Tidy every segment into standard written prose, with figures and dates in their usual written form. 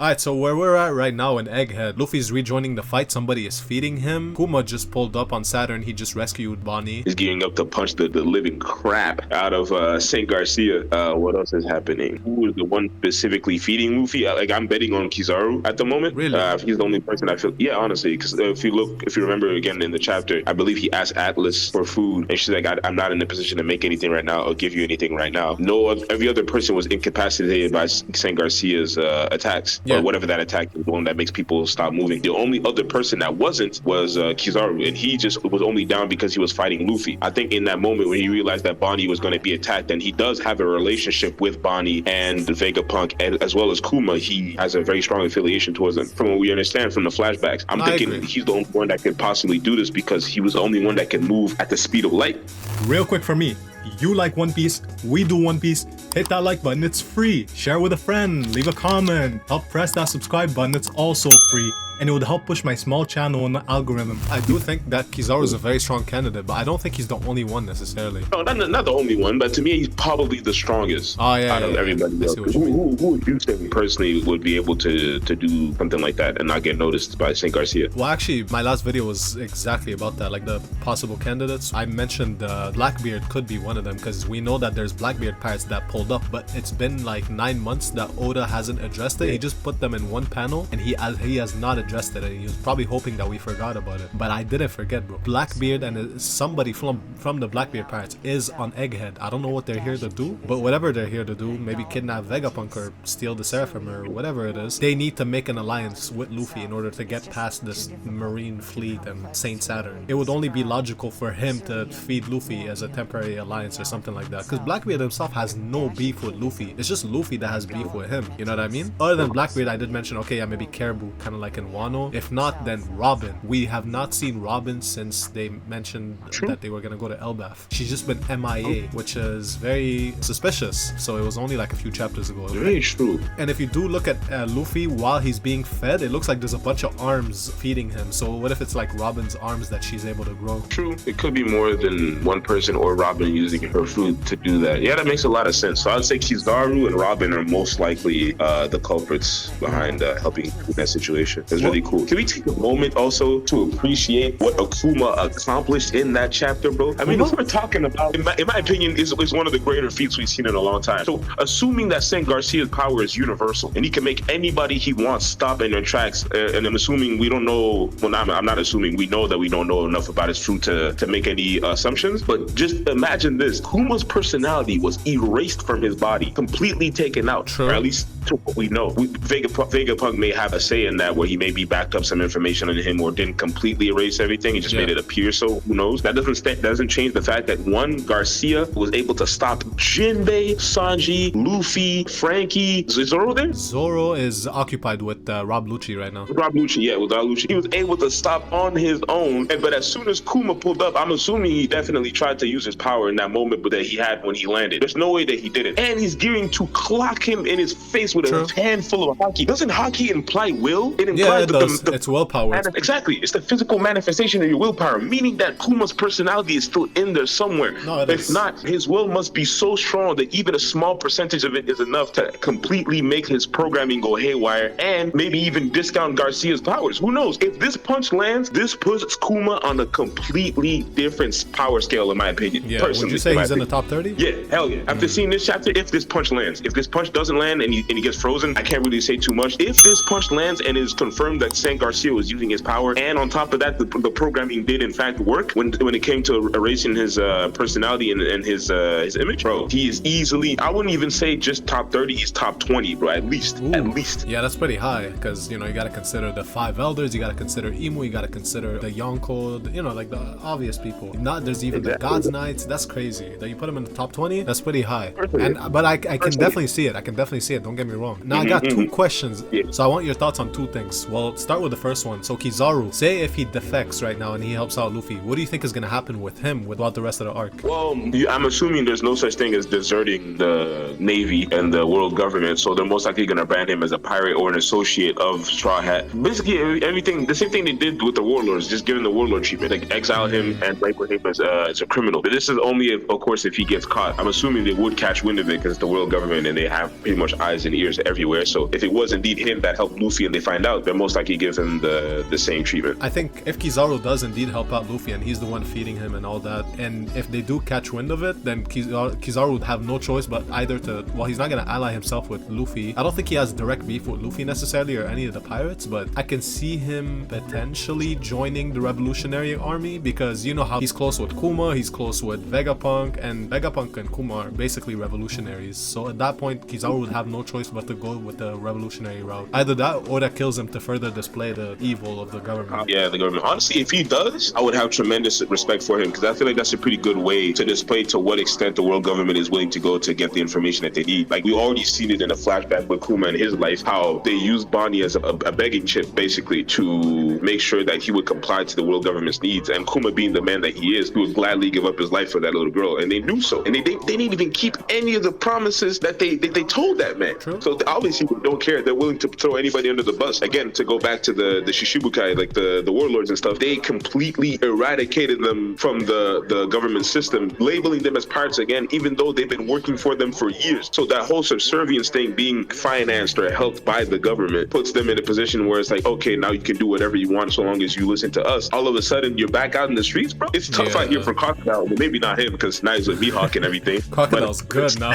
Alright, so where we're at right now in Egghead, Luffy's rejoining the fight, somebody is feeding him. Kuma just pulled up on Saturn, he just rescued Bonnie. He's gearing up to punch the living crap out of Saint Garcia. What else is happening? Who is the one specifically feeding Luffy? Like, I'm betting on Kizaru at the moment. Really? He's the only person I feel. Yeah, honestly, because if you remember again in the chapter, I believe he asked Atlas for food, and she's like, I'm not in a position to make anything right now or give you anything right now. Every other person was incapacitated by Saint Garcia's attacks. Yeah. Or whatever that attack is, the one that makes people stop moving. The only other person that wasn't was Kizaru, and he just was only down because he was fighting Luffy. I think in that moment when he realized that Bonnie was going to be attacked, and he does have a relationship with Bonnie and Vegapunk, and as well as Kuma, he has a very strong affiliation towards them. From what we understand from the flashbacks, I'm thinking he's the only one that could possibly do this because he was the only one that can move at the speed of light. Real quick for me, you like One Piece, we do One Piece, hit that like button, it's free. Share with a friend, leave a comment, help press that subscribe button, it's also free. And it would help push my small channel in the algorithm. I do think that Kizaru is a very strong candidate, but I don't think he's the only one necessarily. No, not the only one, but to me, he's probably the strongest out of everybody else. Who would you say personally would be able to do something like that and not get noticed by Saint Garcia? Well, actually, my last video was exactly about that, like the possible candidates. I mentioned Blackbeard could be one of them because we know that there's Blackbeard pirates that pulled up, but it's been like 9 months that Oda hasn't addressed it. He just put them in one panel, and he has not addressed it. He was probably hoping that we forgot about it, but I didn't forget, bro. Blackbeard and somebody from the Blackbeard pirates is on Egghead. I don't know what they're here to do, but whatever they're here to do, maybe kidnap Vegapunk or steal the Seraphim or whatever it is, they need to make an alliance with Luffy in order to get past this marine fleet and Saint Saturn. It would only be logical for him to feed Luffy as a temporary alliance or something like that, because Blackbeard himself has no beef with Luffy. It's just Luffy that has beef with him, you know what I mean? Other than Blackbeard, I did mention, okay, yeah, maybe Caribou, kind of like in Wano. If not, then Robin. We have not seen Robin since they mentioned that they were gonna go to Elbaf. She's just been MIA, which is very suspicious. So it was only like a few chapters ago. Very true. And if you do look at Luffy while he's being fed, it looks like there's a bunch of arms feeding him. So what if it's like Robin's arms that she's able to grow? True. It could be more than one person or Robin using her food to do that. Yeah, that makes a lot of sense. So I'd say Kizaru and Robin are most likely the culprits behind helping in that situation. It's really cool. Can we take a moment also to appreciate what Akuma accomplished in that chapter, bro? I mean, if we're talking about, in my opinion, is one of the greater feats we've seen in a long time. So, assuming that Saint Garcia's power is universal and he can make anybody he wants stop in their tracks, and I'm assuming we don't know. Well, I'm not assuming. We know that we don't know enough about his fruit to make any assumptions. But just imagine this: Kuma's personality was erased from his body, completely taken out, or at least to what we know. Vegapunk may have a say in that, where he maybe backed up some information on him or didn't completely erase everything. He just made it appear so. Who knows? That doesn't change the fact that Garcia was able to stop Jinbei, Sanji, Luffy, Frankie. Is Zoro there? Zoro is occupied with Rob Lucci right now. Rob Lucci, yeah, with Rob Lucci. He was able to stop on his own. But as soon as Kuma pulled up, I'm assuming he definitely tried to use his power in that moment that he had when he landed. There's no way that he didn't. And he's gearing to clock him in his face with a handful of Haki. Doesn't Haki imply will? It implies it does. It's willpower. Exactly. It's the physical manifestation of your willpower, meaning that Kuma's personality is still in there somewhere. No, if not, his will must be so strong that even a small percentage of it is enough to completely make his programming go haywire and maybe even discount Garcia's powers. Who knows? If this punch lands, this puts Kuma on a completely different power scale, in my opinion. Yeah, would you say he's in the top 30? Yeah, hell yeah. After seeing this chapter, if this punch lands, if this punch doesn't land and he gets frozen, I can't really say too much. If this punch lands and is confirmed that Saint Garcia was using his power, and on top of that, the programming did in fact work when it came to erasing his personality and his image, bro, he is easily, I wouldn't even say just top 30, he's top 20, bro, at least. Ooh. At least. Yeah, that's pretty high, because, you know, you gotta consider the 5 elders, you gotta consider Imu, you gotta consider the Yonko, you know, like the obvious people. There's even the God's Knights. That's crazy. That you put him in the top 20, that's pretty high. But I can definitely see it. Don't get me wrong. Now I got 2 questions, so I want your thoughts on 2 things. Well, start with the first one. So Kizaru, say if he defects right now and he helps out Luffy, what do you think is gonna happen with him without the rest of the arc? Well, I'm assuming there's no such thing as deserting the Navy and the world government, so they're most likely gonna ban him as a pirate or an associate of Straw Hat. Basically, everything, the same thing they did with the warlords, just giving the warlord treatment, like exile him and label him as a criminal. But this is only, of course, if he gets caught. I'm assuming they would catch wind of it because it's the world government and they have pretty much eyes and ears everywhere. So if it was indeed him that helped Luffy and they find out, they're most likely give him the same treatment. I think if Kizaru does indeed help out Luffy and he's the one feeding him and all that, and if they do catch wind of it, then Kizaru would have no choice but either to, well, he's not going to ally himself with Luffy. I don't think he has direct beef with Luffy necessarily or any of the pirates, but I can see him potentially joining the Revolutionary Army because you know how he's close with Kuma, he's close with Vegapunk, and Vegapunk and Kuma are basically revolutionaries. So at that point, Kizaru would have no choice but to go with the revolutionary route. Either that or that kills him to further display the evil of the government. Yeah, the government. Honestly, if he does, I would have tremendous respect for him because I feel like that's a pretty good way to display to what extent the world government is willing to go to get the information that they need. Like we already seen it in a flashback with Kuma and his life, how they used Bonnie as a begging chip basically to make sure that he would comply to the world government's needs. And Kuma being the man that he is, he would gladly give up his life for that little girl. And they knew so. And they didn't even keep any of the promises that they told that man. True. So obviously they don't care. They're willing to throw anybody under the bus. Again, to go back to the Shishibukai, like the warlords and stuff, they completely eradicated them from the government system, labeling them as pirates again, even though they've been working for them for years. So that whole subservience thing, being financed or helped by the government, puts them in a position where it's like, okay, now you can do whatever you want so long as you listen to us. All of a sudden, you're back out in the streets, bro. It's tough out here for Crocodile, but maybe not him because now he's with Mihawk and everything. Crocodile's good now.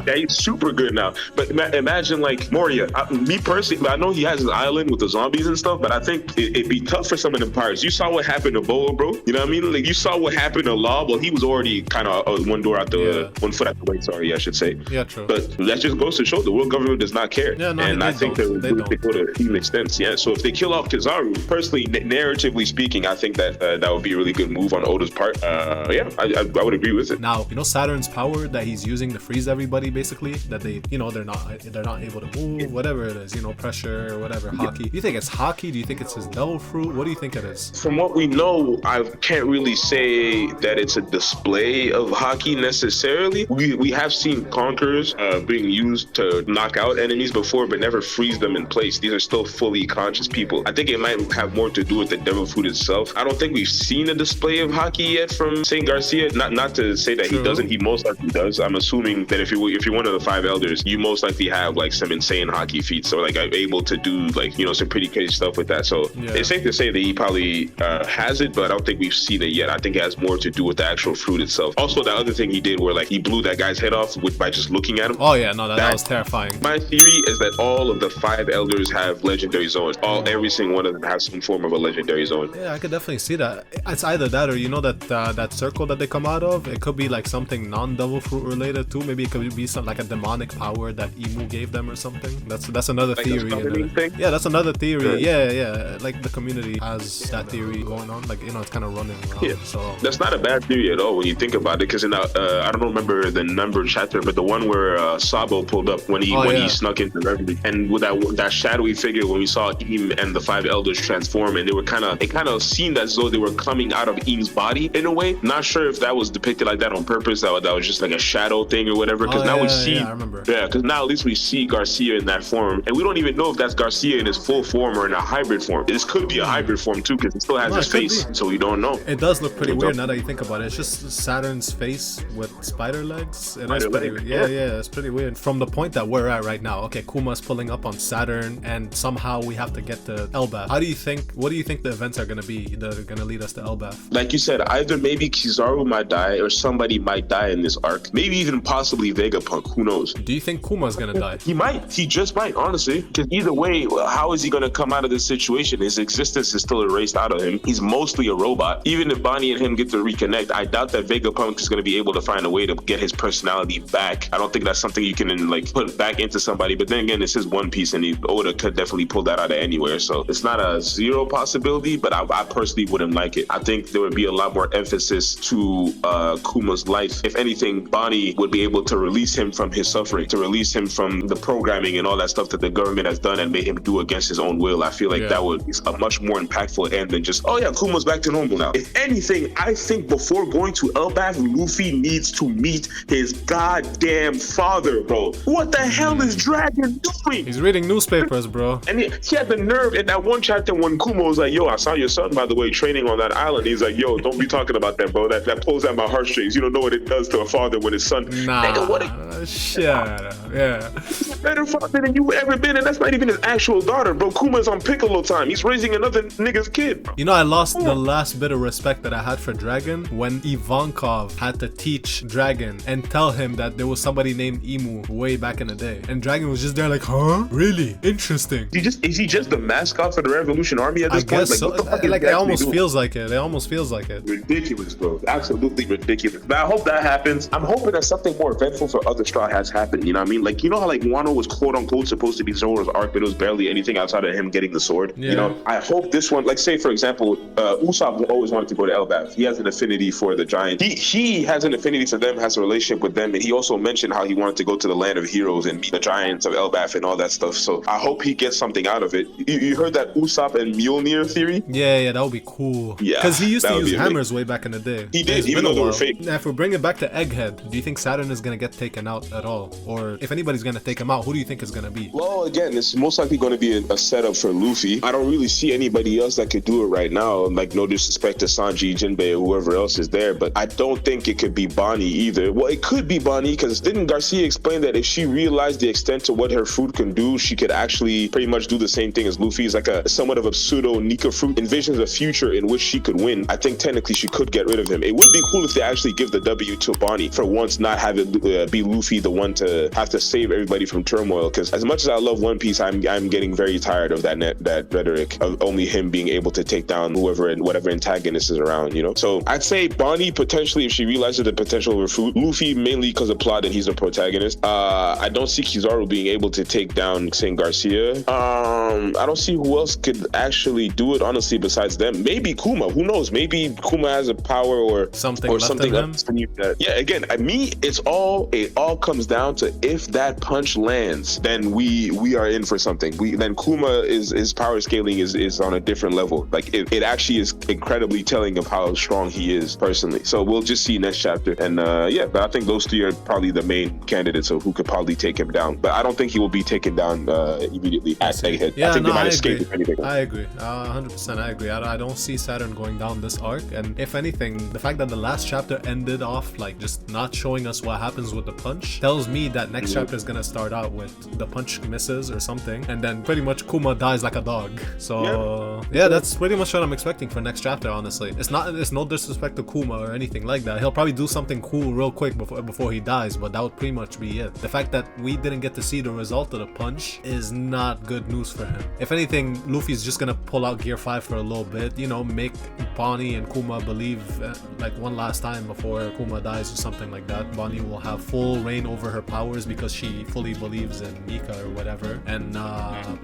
Yeah, he's super good now. But imagine like Moria. Me personally, I know he has his island with the zombies and stuff, but I think it'd be tough for some of them pirates. You saw what happened to Boa, bro. You know what I mean? Like you saw what happened to Law. Well, he was already kind of one foot out the way. Sorry, I should say. Yeah, true. But that just goes to show the world government does not care. Yeah, no, and I think they go to human extents. Yeah. So if they kill off Kizaru, personally, narratively speaking, I think that that would be a really good move on Oda's part. Yeah, I would agree with it. Now, you know Saturn's power that he's using to freeze everybody, basically, that they, you know, they're not able to move, whatever it is, you know, pressure or whatever, haki. Do you think it's haki? Do you think it's his devil fruit? What do you think it is? From what we know, I can't really say that it's a display of haki necessarily. We have seen conquerors being used to knock out enemies before, but never freeze them in place. These are still fully conscious people. I think it might have more to do with the devil fruit itself. I don't think we've seen a display of haki yet from Saint Garcia. Not to say that he doesn't. He most likely does. I'm assuming that if you're one of the five elders, you most likely have like some insane haki feats, so like I'm able to do like, you know, some pretty crazy stuff with that. So it's safe to say that he probably has it, but I don't think we've seen it yet. I think it has more to do with the actual fruit itself. Also, the other thing he did where like he blew that guy's head off by just looking at him. Oh yeah, no, that was terrifying. My theory is that all of the five elders have legendary zones. Every single one of them has some form of a legendary zone. Yeah, I could definitely see that. It's either that or, you know, that circle that they come out of, it could be like something non-devil fruit related too. Maybe it could be some like a demonic power that Imu gave them or something. That's another like theory. Yeah, that's another theory. Yeah. Like the community has that theory going on. Like, you know, it's kind of running around. Yeah. So that's not a bad theory at all when you think about it. Because in I don't remember the number chapter, but the one where Sabo pulled up when he snuck into Reverie, and with that shadowy figure when we saw Im and the five elders transform, and it kind of seemed as though they were coming out of Im's body in a way. Not sure if that was depicted like that on purpose. That was just like a shadow thing or whatever. Because now we see. Yeah, I remember. Yeah, because now at least we see Garcia in that form, and we don't even know if that's Garcia in his full form or in a hybrid form. This could be a hybrid form too, because it still has his face, so we don't know. It does look pretty weird now that you think about it. It's just Saturn's face with spider legs. It's pretty weird. From the point that we're at right now, okay, Kuma's pulling up on Saturn, and somehow we have to get to Elbaf. What do you think the events are going to be that are going to lead us to Elbaf? Like you said, either maybe Kizaru might die or somebody might die in this arc. Maybe even possibly Vegapunk. Who knows? Do you think Kuma's going to die? He might. He just might, honestly. Because either way, how is he going to come out of this situation? His existence is still erased out of him. He's mostly a robot. Even if Bonnie and him get to reconnect, I doubt that Vegapunk is going to be able to find a way to get his personality back. I don't think that's something you can like put back into somebody. But then again, it's his One Piece, and Oda could definitely pull that out of anywhere. So it's not a zero possibility, but I personally wouldn't like it. I think there would be a lot more emphasis to Kuma's life. If anything, Bonnie would be able to release him from his suffering, to release him from the programming and all that stuff that the government has done and made him do against his own own will. I feel like that would be a much more impactful end than just, oh yeah, Kuma's back to normal now. If anything, I think before going to Elbaf, Luffy needs to meet his goddamn father, bro. What the hell is Dragon doing? He's reading newspapers, bro. And he had the nerve in that one chapter when Kuma was like, yo, I saw your son, by the way, training on that island. He's like, yo, don't be talking about that, bro. That pulls at my heartstrings. You don't know what it does to a father when his son. Nah, nigga, what shut up. Yeah. Better father than you ever been, and that's not even his actual daughter, bro. Kuma's on Piccolo time. He's raising another nigga's kid, bro. You know, I lost the last bit of respect that I had for Dragon when Ivankov had to teach Dragon and tell him that there was somebody named Imu way back in the day. And Dragon was just there like, huh? Really? Interesting. Is he just the mascot for the Revolution Army at this point? Guess so. Like, it almost feels like it. It almost feels like it. Ridiculous, bro. Absolutely ridiculous. But I hope that happens. I'm hoping that something more eventful for other Straw Hats happen. You know what I mean? Like, you know how like Wano was quote unquote supposed to be Zoro's arc, but it was barely anything outside of him getting the sword. Yeah. You know, I hope this one, like say for example, Usopp always wanted to go to Elbaf. He has an affinity for the giant. He has an affinity for them, has a relationship with them, and he also mentioned how he wanted to go to the land of heroes and meet the giants of Elbaf and all that stuff. So I hope he gets something out of it. You heard that Usopp and Mjolnir theory? Yeah, that would be cool. Yeah, because he used to use hammers way back in the day. He did, even though they were fake. Now, if we bring it back to Egghead, do you think Saturn is gonna get taken out at all, or if anybody's gonna take him out, who do you think is gonna be? Well, again, it's most likely going to be a setup for Luffy. I don't really see anybody else that could do it right now. Like, no disrespect to Sanji, Jinbei, or whoever else is there, but I don't think it could be Bonnie either. Well, it could be Bonnie, because didn't Garcia explain that if she realized the extent to what her fruit can do, she could actually pretty much do the same thing as Luffy? It's like a somewhat of a pseudo Nika fruit, envisions a future in which she could win. I think technically she could get rid of him. It would be cool if they actually give the W to Bonnie for once, not have it be Luffy the one to have to save everybody from turmoil. Because as much as I love One Piece, I'm getting very tired of that rhetoric of only him being able to take down whoever and whatever antagonist is around, you know? So I'd say Bonnie potentially if she realizes the potential of her fruit. Luffy mainly because of plot and he's a protagonist. I don't see Kizaru being able to take down Saint Garcia. I don't see who else could actually do it, honestly, besides them. Maybe Kuma. Who knows? Maybe Kuma has a power or something else. Yeah, again, it all comes down to if that punch lands, then we are in for something. Then Kuma his power scaling is on a different level. Like it actually is incredibly telling of how strong he is personally. So we'll just see next chapter. And but I think those three are probably the main candidates of who could probably take him down. But I don't think he will be taken down immediately at Egghead. Yeah, I think they might escape if anything. I agree. 100% I agree. I don't see Saturn going down this arc. And if anything, the fact that the last chapter ended off like just not showing us what happens with the punch tells me that next chapter is gonna start out with the punch misses or something, and then pretty much Kuma dies like a dog. So yeah, that's pretty much what I'm expecting for next chapter, honestly. It's no disrespect to Kuma or anything like that. He'll probably do something cool real quick before he dies, but that would pretty much be it. The fact that we didn't get to see the result of the punch is not good news for him. If anything, Luffy's just gonna pull out Gear 5 for a little bit, you know, make Bonnie and Kuma believe like one last time before Kuma dies or something like that. Bonnie will have full reign over her powers because she fully believes in Nika or whatever, and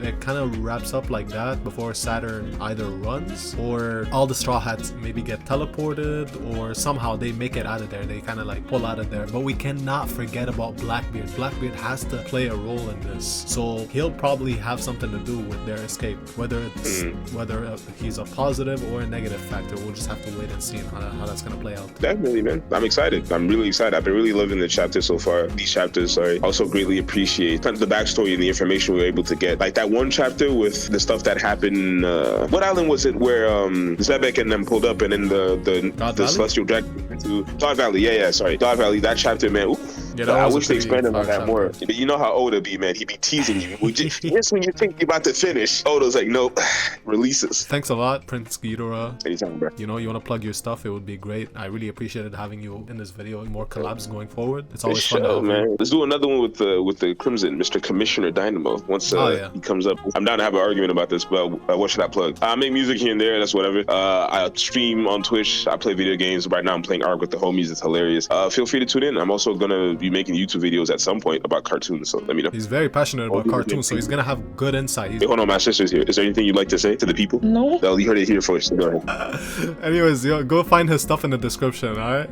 it kind of wraps up like that before Saturn either runs or all the Straw Hats maybe get teleported or somehow they make it out of there. They kind of like pull out of there. But we cannot forget about Blackbeard. Blackbeard has to play a role in this, so he'll probably have something to do with their escape, whether he's a positive or a negative factor. We'll just have to wait and see how that's gonna play out. Definitely, man. I'm excited. I'm really excited. I've been really loving the chapter so far. These chapters, I also greatly appreciate the backstory and the information we were able to get. Like that one chapter with the stuff that happened. What island was it where Zebek and them pulled up and then the Celestial Dragon to Dark Valley? Yeah, sorry. Dark Valley. That chapter, man. Ooh. Yeah, I wish they expanded on that more. You know how Oda be, man. He be teasing you. Just when you think you're about to finish, Oda's like, nope, releases. Thanks a lot, Prince Ghidorah. Anytime, bro. You know, you want to plug your stuff, it would be great. I really appreciated having you in this video. More collabs going forward. It's always fun to have man. Let's do another one with the Crimson, Mr. Commissioner Dynamo. Once he comes up, I'm down to have an argument about this, but what should I plug? I make music here and there. That's whatever. I stream on Twitch. I play video games. Right now, I'm playing ARK with the homies. It's hilarious. Feel free to tune in. I'm also gonna be making YouTube videos at some point about cartoons, so let me know. He's very passionate about cartoons, so he's gonna have good insight. Hey, hold on, my sister's here. Is there anything you'd like to say to the people? No. Well, you heard it here first. So go ahead. Anyways, go find his stuff in the description, alright?